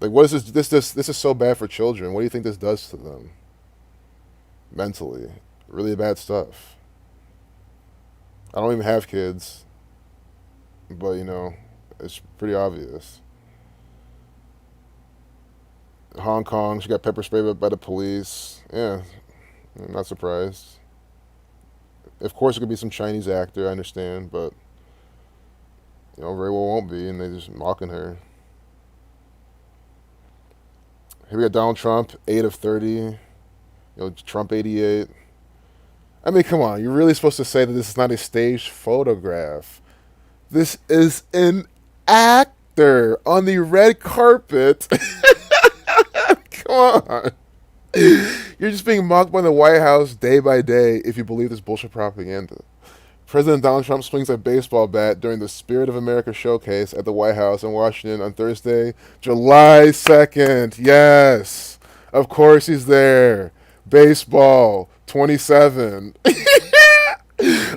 Like, what is this? This is so bad for children. What do you think this does to them? Mentally. Really bad stuff. I don't even have kids, but, it's pretty obvious. Hong Kong, she got pepper sprayed by the police. Yeah, I'm not surprised. Of course, it could be some Chinese actor, I understand, but, very well won't be, and they just mocking her. Here we got Donald Trump, 8 of 30. Trump 88. I mean, come on. You're really supposed to say that this is not a staged photograph. This is an actor on the red carpet. Come on. You're just being mocked by the White House day by day if you believe this bullshit propaganda. President Donald Trump swings a baseball bat during the Spirit of America showcase at the White House in Washington on Thursday, July 2nd. Yes, of course he's there. Baseball 27.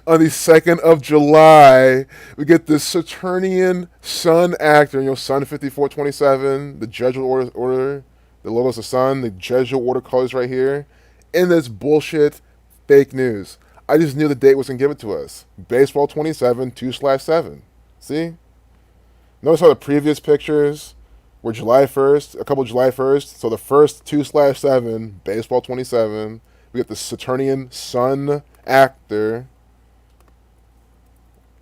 On the 2nd of July, we get this Saturnian sun actor, Sun 5427, the Jesuit order, the logo's the sun, the Jesuit order colors right here, in this bullshit fake news. I just knew the date was going to give it to us. Baseball 27, 2/7. See? Notice how the previous pictures were July 1st, a couple July 1st. So the first 2/7, baseball 27. We get the Saturnian sun actor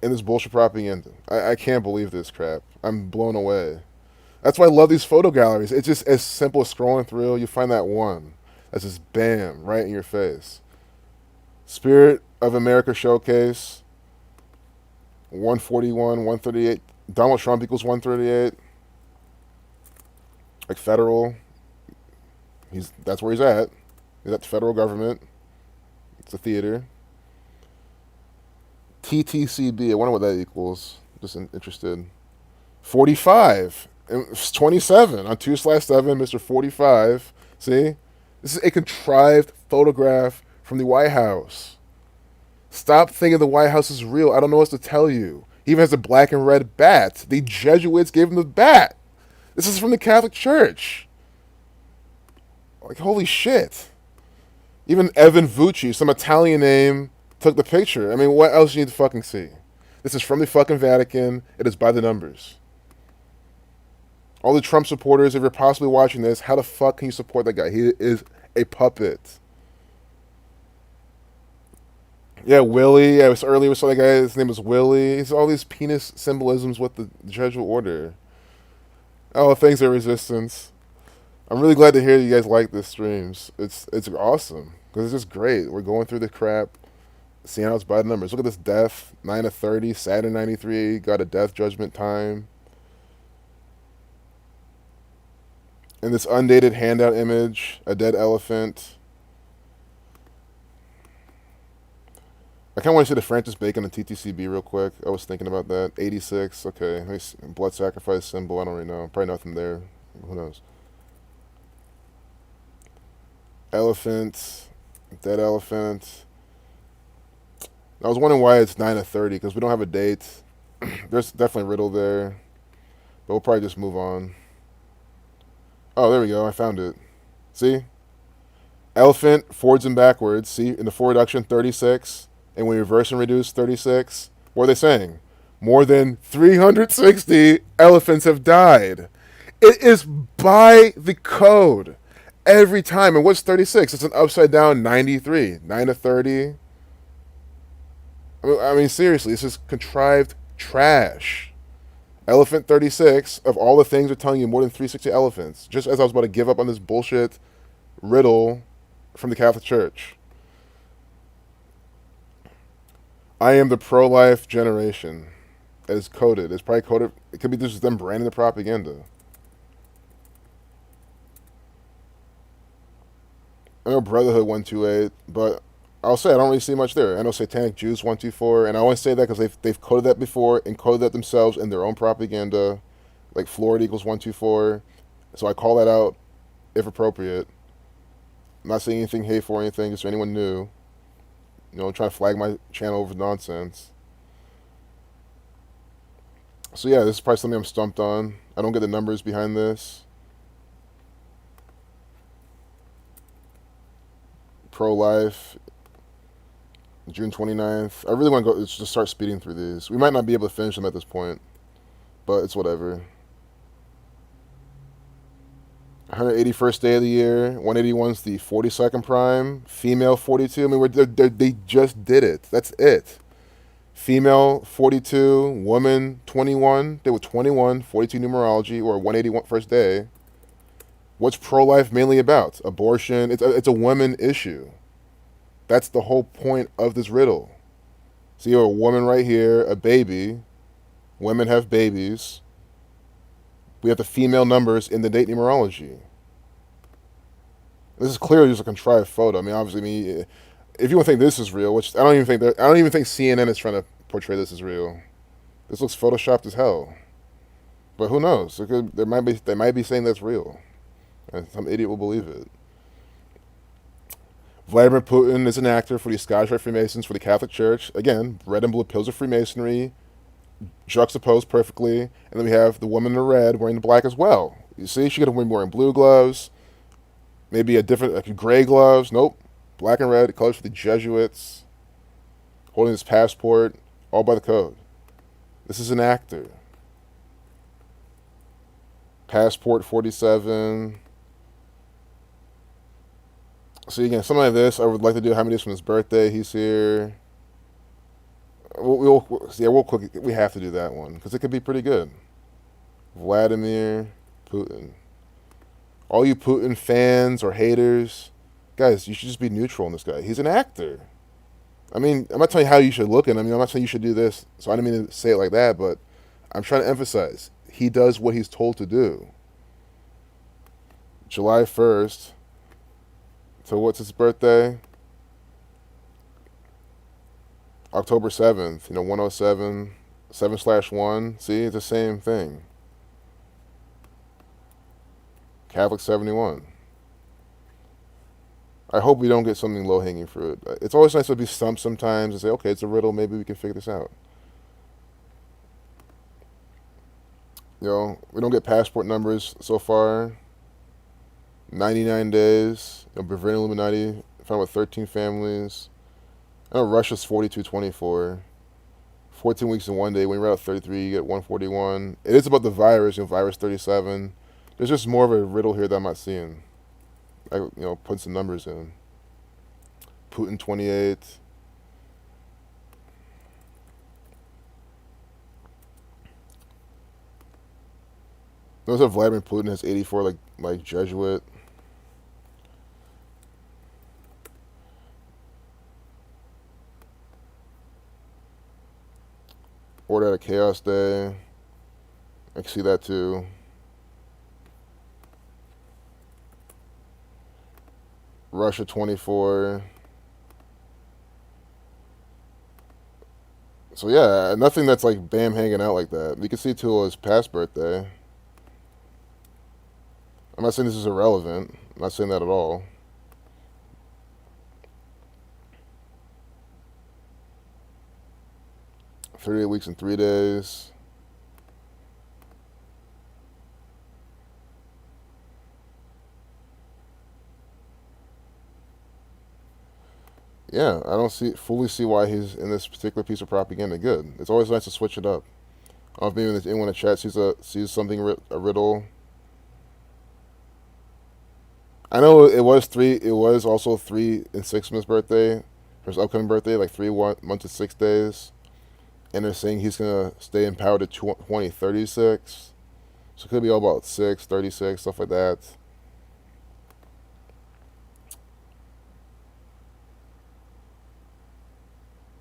in this bullshit propaganda. I can't believe this crap. I'm blown away. That's why I love these photo galleries. It's just as simple as scrolling through. You find that one that's just bam, right in your face. Spirit of America Showcase, 141, 138. Donald Trump equals 138. Like federal, that's where he's at. He's at the federal government. It's a theater. TTCB. I wonder what that equals. Just interested. 45. It's 27 on 2/7, Mr. 45. See? This is a contrived photograph from the White House. Stop thinking the White House is real. I don't know what to tell you. He even has a black and red bat. The Jesuits gave him the bat. This is from the Catholic Church. Like, holy shit. Even Evan Vucci, some Italian name, took the picture. I mean, what else do you need to fucking see? This is from the fucking Vatican. It is by the numbers. All the Trump supporters, if you're possibly watching this, how the fuck can you support that guy? He is a puppet. Yeah, Willie. Yeah, earlier we saw that guy. His name was Willie. It's all these penis symbolisms with the Jesuit order. Oh, thanks for resistance. I'm really glad to hear you guys like this streams. It's awesome because it's just great. We're going through the crap, seeing how it's by the numbers. Look at this death, 9/30, Saturn 93 got a death judgment time. And this undated handout image, a dead elephant. I kind of want to see the Francis Bacon and TTCB real quick. I was thinking about that. 86, okay. Nice blood sacrifice symbol. I don't really know. Probably nothing there. Who knows? Elephant, dead elephant. I was wondering why it's 9/30 because we don't have a date. There's definitely a riddle there, but we'll probably just move on. Oh, there we go. I found it. See? Elephant forwards and backwards. See, in the forward reduction, 36. And when we reverse and reduce, 36. What are they saying? More than 360 elephants have died. It is by the code. Every time. And what's 36? It's an upside down 93. 9/30. I mean, seriously, this is contrived trash. Elephant 36, of all the things, are telling you more than 360 elephants. Just as I was about to give up on this bullshit riddle from the Catholic Church. I am the pro-life generation. That is coded. It's probably coded. It could be just them branding the propaganda. I know Brotherhood 128, but I'll say I don't really see much there. I know Satanic Jews 124, and I always say that because they've coded that before and coded that themselves in their own propaganda, like Florida equals 124. So I call that out if appropriate. I'm not saying anything hateful or anything, just for anyone new. You know, trying to flag my channel over nonsense. So yeah, this is probably something I'm stumped on. I don't get the numbers behind this. Pro-life, June 29th. I really want to go just start speeding through these. We might not be able to finish them at this point, but it's whatever. 181st day of the year. 181's the 42nd prime. Female 42. I mean, they just did it. That's it. Female 42, woman 21. They were 21, 42 numerology, or 181 first day. What's pro-life mainly about? Abortion. It's a women issue. That's the whole point of this riddle. See, you're a woman right here, a baby. Women have babies. We have the female numbers in the date numerology. This is clearly just a contrived photo. I mean, obviously, if you want to think this is real, which I don't even think CNN is trying to portray this as real. This looks photoshopped as hell. But who knows? They might be saying that's real, and some idiot will believe it. Vladimir Putin is an actor for the Scottish Rite Freemasons for the Catholic Church. Again, red and blue pills of Freemasonry, juxtaposed perfectly. And then we have the woman in the red wearing the black as well. You see, she could have been wearing blue gloves, maybe a different, like gray gloves. Nope, black and red, colors for the Jesuits, holding his passport, all by the code. This is an actor. Passport 47. So again, something like this, I would like to do. How many days from his birthday? He's here. We'll quick. We have to do that one because it could be pretty good. Vladimir Putin. All you Putin fans or haters, guys, you should just be neutral on this guy. He's an actor. I mean, I'm not telling you how you should look at him. I mean, I'm not saying you should do this. So I didn't mean to say it like that, but I'm trying to emphasize he does what he's told to do. July 1st. So what's his birthday? October 7th, 107, 7/1. See, it's the same thing. Catholic 71. I hope we don't get something low hanging fruit. It's always nice to be stumped sometimes and say, okay, it's a riddle. Maybe we can figure this out. We don't get passport numbers so far. 99 days. Bavarian Illuminati found with 13 families. I know Russia's 4224. 14 weeks in 1 day. When you're out 33, you get 141. It is about the virus, virus 37. There's just more of a riddle here that I'm not seeing. Put some numbers in. Putin 28. Notice that Vladimir Putin has 84, like Jesuit. Order at a Chaos Day. I can see that too. Russia 24. So yeah, nothing that's like bam hanging out like that. You can see Tula's past birthday. I'm not saying this is irrelevant. I'm not saying that at all. 38 weeks and 3 days. Yeah, I don't fully see why he's in this particular piece of propaganda. Good. It's always nice to switch it up. I don't know if maybe anyone in the chat sees something a riddle. I know it was three. It was also 3 and 6 months birthday, for his upcoming birthday, like 3 months and 6 days, and they're saying he's gonna stay in power to 2036. So it could be all about 636 stuff like that.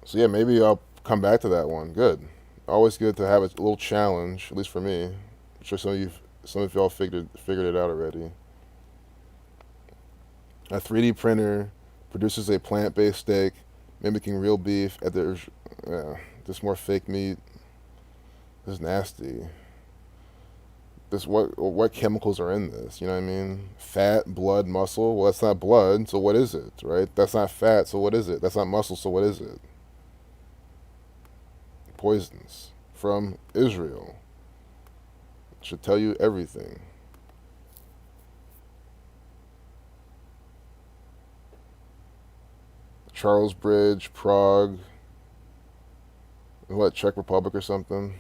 So yeah, maybe I'll come back to that one. Good. Always good to have a little challenge, at least for me. I'm sure some of y'all figured it out already. A 3D printer produces a plant-based steak mimicking real beef at the just more fake meat. This is nasty. This what chemicals are in this? You know what I mean? Fat, blood, muscle. Well, that's not blood, so what is it? Right? That's not fat, so what is it? That's not muscle, so what is it? Poisons from Israel. Should tell you everything. Charles Bridge, Prague. What, Czech Republic or something?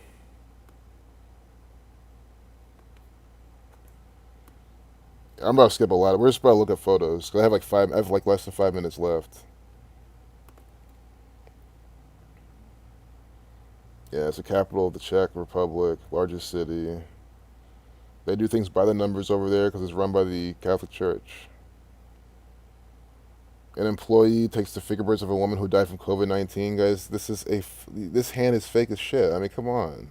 I'm about to skip a lot. We're just about to look at photos because I have like less than 5 minutes left. Yeah, it's the capital of the Czech Republic, largest city. They do things by the numbers over there because it's run by the Catholic Church. An employee takes the fingerprints of a woman who died from COVID-19. Guys, this hand is fake as shit. I mean, come on.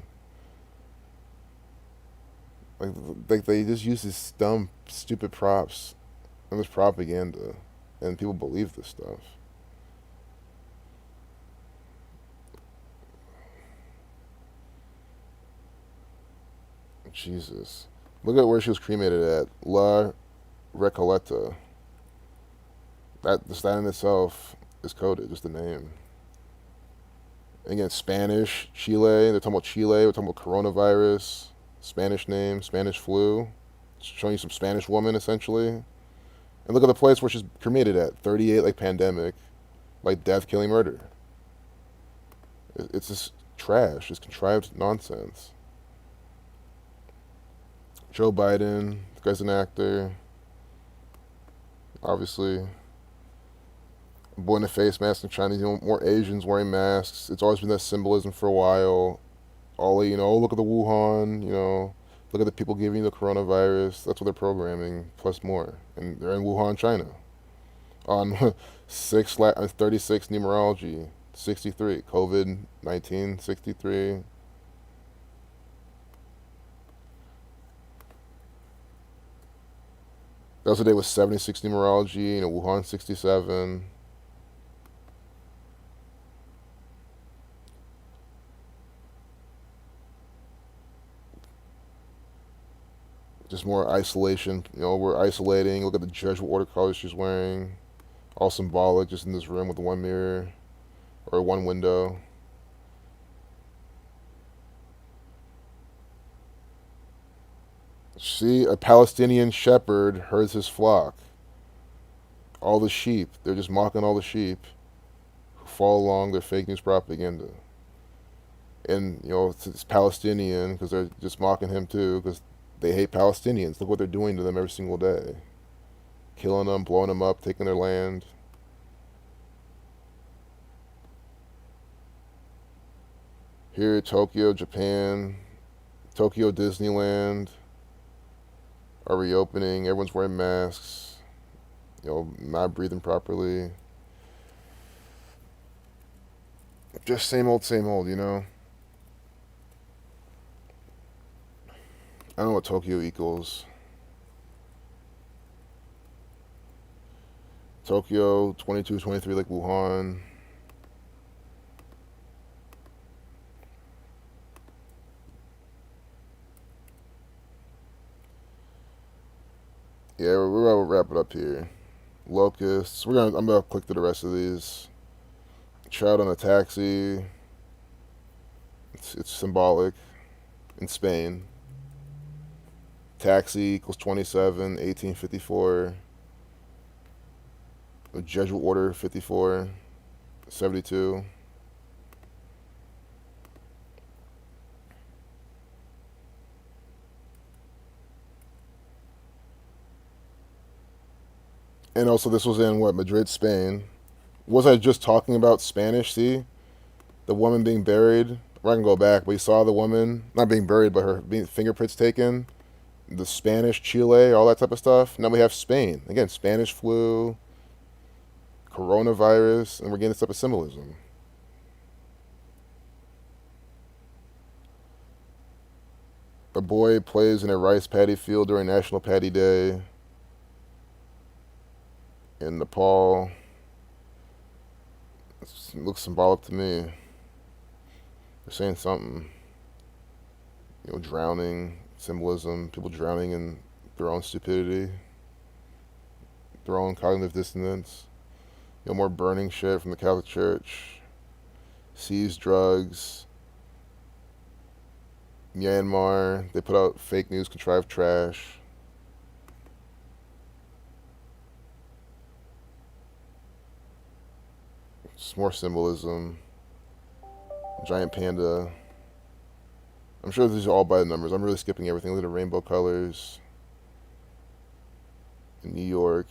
Like they just use these dumb, stupid props and this propaganda, and people believe this stuff. Jesus. Look at where she was cremated at. La Recoleta. That in itself is coded, just the name. And again, Spanish, Chile. They're talking about Chile. We're talking about coronavirus. Spanish name, Spanish flu. It's showing you some Spanish woman, essentially. And look at the place where she's cremated at. 38, like pandemic. Like death, killing, murder. It's just trash. It's contrived nonsense. Joe Biden, the guy's an actor. Obviously. Boy in a face mask in China, more Asians wearing masks. It's always been that symbolism for a while. Oh, look at the Wuhan, look at the people giving you the coronavirus. That's what they're programming, plus more. And they're in Wuhan, China. On 36 numerology, 63. COVID-19, 63. That was the day with 76 numerology, Wuhan 67. Just more isolation. We're isolating. Look at the Jesuit order colors she's wearing. All symbolic, just in this room with one mirror or one window. See, a Palestinian shepherd herds his flock. All the sheep. They're just mocking all the sheep who follow along their fake news propaganda. And, it's Palestinian because they're just mocking him too because they hate Palestinians. Look what they're doing to them every single day. Killing them, blowing them up, taking their land. Here, Tokyo, Japan, Tokyo Disneyland are reopening. Everyone's wearing masks, not breathing properly. Just same old. I don't know what Tokyo equals. Tokyo, 22, 23 like Wuhan. Yeah, we're gonna wrap it up here. Locusts. I'm gonna click through the rest of these. Child on a taxi. It's symbolic. In Spain. Taxi equals 27, 1854. The Jesuit order 54, 72. And also, this was in what, Madrid, Spain. Was I just talking about Spanish? See, the woman being buried. We're not gonna go back, but you saw the woman not being buried, but her fingerprints taken. The Spanish, Chile, all that type of stuff. Now we have Spain again. Spanish flu, coronavirus, and we're getting this type of symbolism. A boy plays in a rice paddy field during National Paddy Day in Nepal. It looks symbolic to me. They're saying something. Drowning, symbolism, people drowning in their own stupidity, their own cognitive dissonance. More burning shit from the Catholic Church. Seize drugs. Myanmar, they put out fake news, contrived trash. Just more symbolism. Giant panda. I'm sure these are all by the numbers. I'm really skipping everything. Look at the rainbow colors. In New York,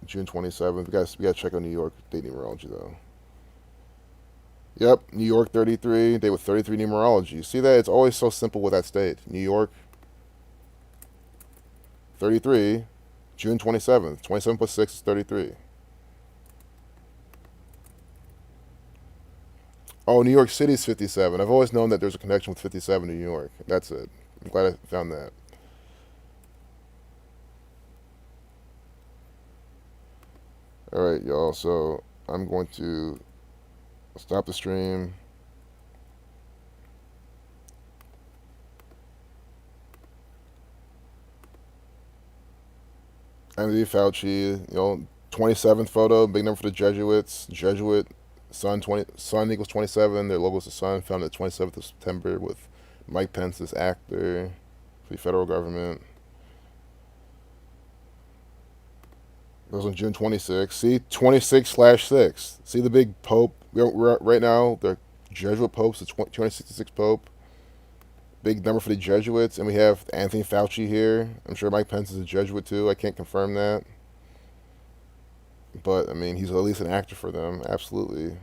June 27th. We gotta check out New York date numerology though. Yep, New York 33, day with 33 numerology. See that? It's always so simple with that state. New York 33, June 27th. 27 plus 6 is 33. Oh, New York City's 57. I've always known that there's a connection with 57 to New York. That's it. I'm glad I found that. Alright, y'all. So I'm going to stop the stream. Anthony Fauci, 27th photo, big number for the Jesuits. Jesuit sun equals 27. Their logo is the sun. Founded the 27th of September with Mike Pence as actor for the federal government. It was on June 26th. See, 26/6. See the big Pope. We're right now, the Jesuit Pope's the 266 Pope. Big number for the Jesuits. And we have Anthony Fauci here. I'm sure Mike Pence is a Jesuit too. I can't confirm that. But, I mean, he's at least an actor for them. Absolutely.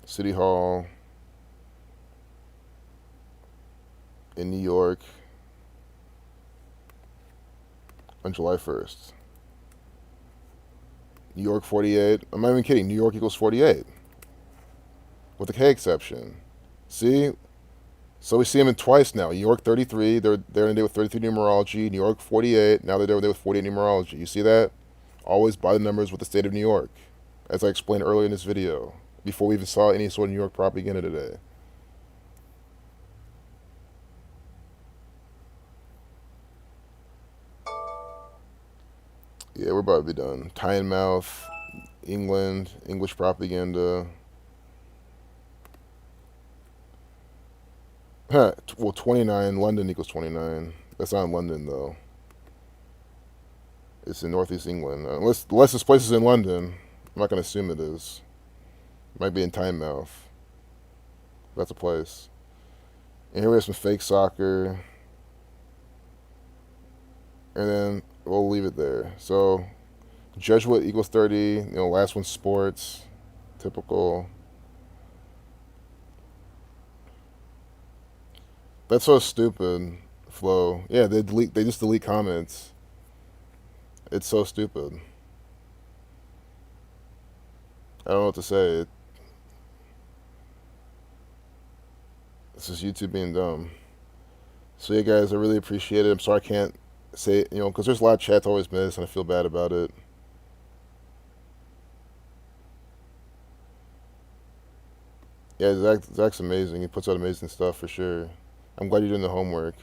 City Hall in New York on July 1st. New York 48. I'm not even kidding. New York equals 48. With the K exception. See? So we see them in twice now. New York 33. They're in a day with 33 numerology. New York 48. Now they're there with 48 numerology. You see that? Always by the numbers with the state of New York. As I explained earlier in this video. Before we even saw any sort of New York propaganda today. Yeah, we're about to be done. Tynemouth, England, English propaganda. Huh, well, 29. London equals 29. That's not in London, though. It's in northeast England. Unless this place is in London. I'm not going to assume it is. It might be in Tynemouth. That's a place. And here we have some fake soccer. And then we'll leave it there. So, Jesuit equals 30. Last one, sports. Typical. That's so stupid, Flo. Yeah, they just delete comments. It's so stupid. I don't know what to say. It's just YouTube being dumb. So yeah, guys, I really appreciate it. I'm sorry I can't say it, because there's a lot of chats I always miss, and I feel bad about it. Yeah, Zach's amazing. He puts out amazing stuff for sure. I'm glad you're doing the homework.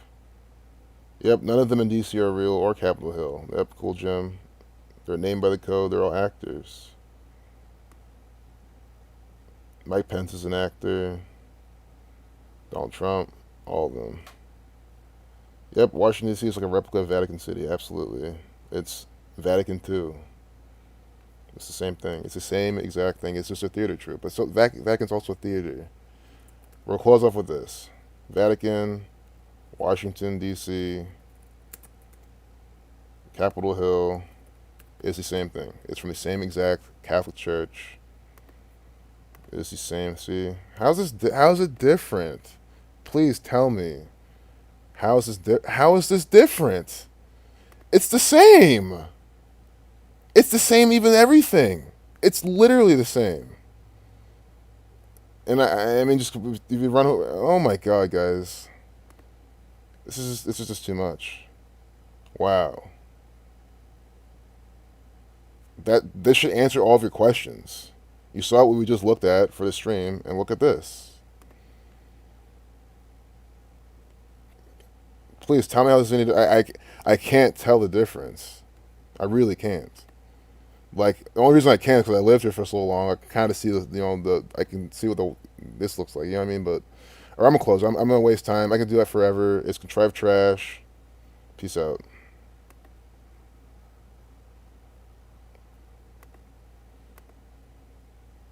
Yep, none of them in DC are real or Capitol Hill. Yep, cool, Jim. They're named by the code. They're all actors. Mike Pence is an actor. Donald Trump, all of them. Yep, Washington D.C. is like a replica of Vatican City. Absolutely, it's Vatican II. It's the same thing. It's the same exact thing. It's just a theater troupe. But so Vatican's also a theater. We'll close off with this: Vatican, Washington D.C., Capitol Hill. It's the same thing. It's from the same exact Catholic Church. It's the same. See, how's it different? Please tell me. How is this different? It's the same. It's the same even everything. It's literally the same. And I mean, just if you run, oh my god, guys, this is just too much. Wow, this should answer all of your questions. You saw what we just looked at for the stream, and look at this. Please tell me how this is any. I can't tell the difference. I really can't. Like the only reason I can is because I lived here for so long. I can kind of see the I can see what this looks like. You know what I mean? But or I'm gonna close. I'm gonna waste time. I can do that forever. It's contrived trash. Peace out.